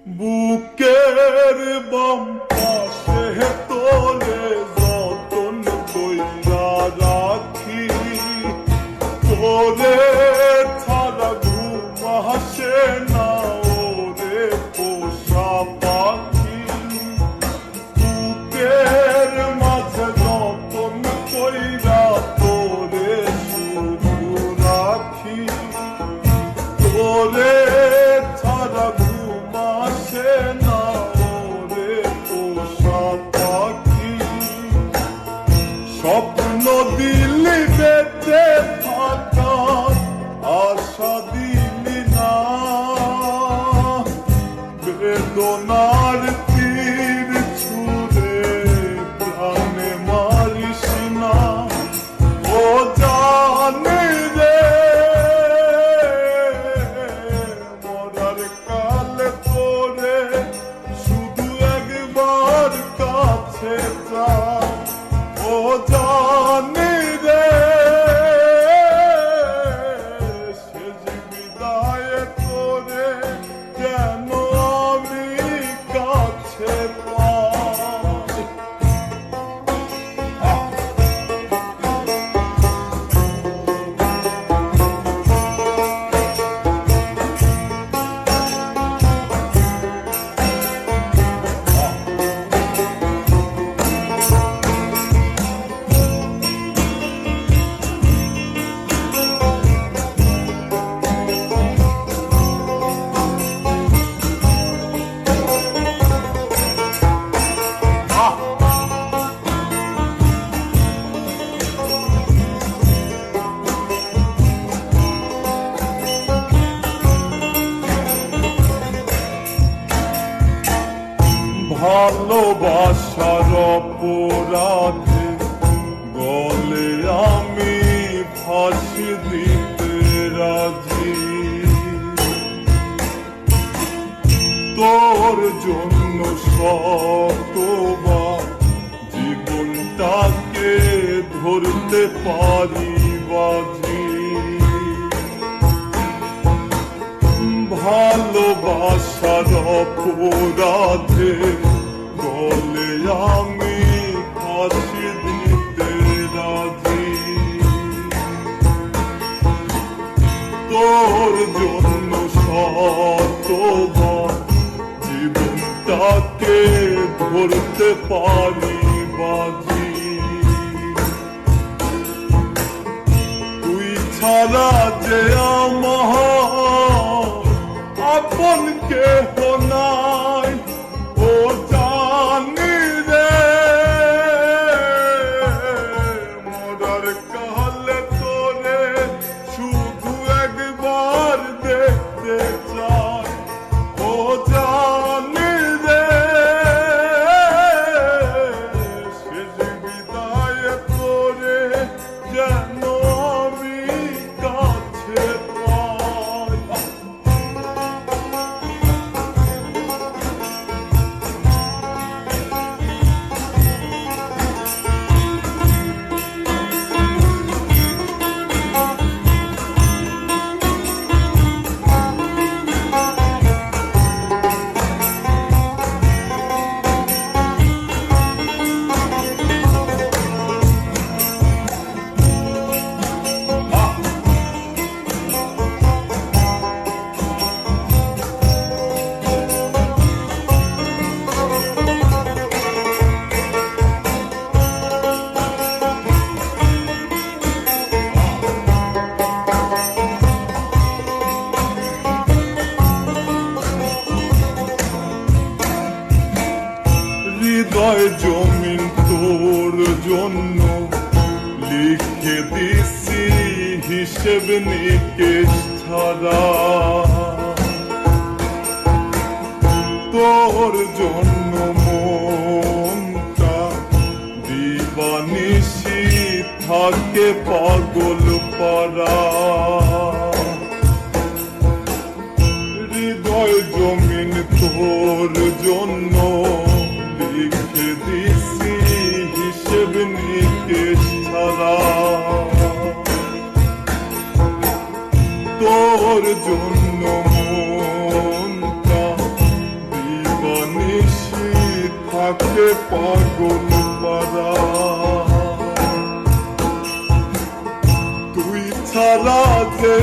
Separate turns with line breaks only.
বুকের বাম পাশে তোরে যতন কইরা রাখি, তোরে ছাড়া ঘুম আসে না ওরে পোষা পাখি। বুকের মাঝে যতন কইরা তোরে শুধু রাখি, তোরে ছাড়া ঘুম আসে না ওরে পোষা পাখি। স্বপ্ন দিলি বেঁচে থাকার আশা দিলি না, বেদনার তীর ছুঁড়ে প্রাণে মারিস না। ও জানি রে মরার কালে তোরে শুধু একবার কাছে যা। ও জানি রে শেষ বিদায়ে তোরে যেন আমি কাছে পাই। ভালোবাসার অপরাধে গলে আমি ফাঁসি দিতে রাজি, তোর জন্য শতবার জীবনটাকে ধরতে পারি বাজি। ভালোবাসার অপরাধে গলে আমি ফাঁসি দিতে রাজি, তোর জন্য শতবার জীবনটাকে ধরতে পারি বাজি। তুই ছাড়া যে আমার আপন কেহ নাই, ও জানি রে মরার কালে তোরে শুধু একবার দেখতে চাই। ও জানি রে শেষ বিদায়ে তোরে যেন আমি কাছে পাই। হৃদয় জমিন তোর জন্য লিখে দিছি হিসেব নিকেশ ছাড়া, তোর জন্য মনটা দিবানিশি থাকে পাগল পারা। হৃদয় জমিন তোর জন্য লিখে দিছি হিসেব নিকেশ ছাড়া, তোর জন্য মনটা থাকে পাগল পারা। তুই ছাড়া যে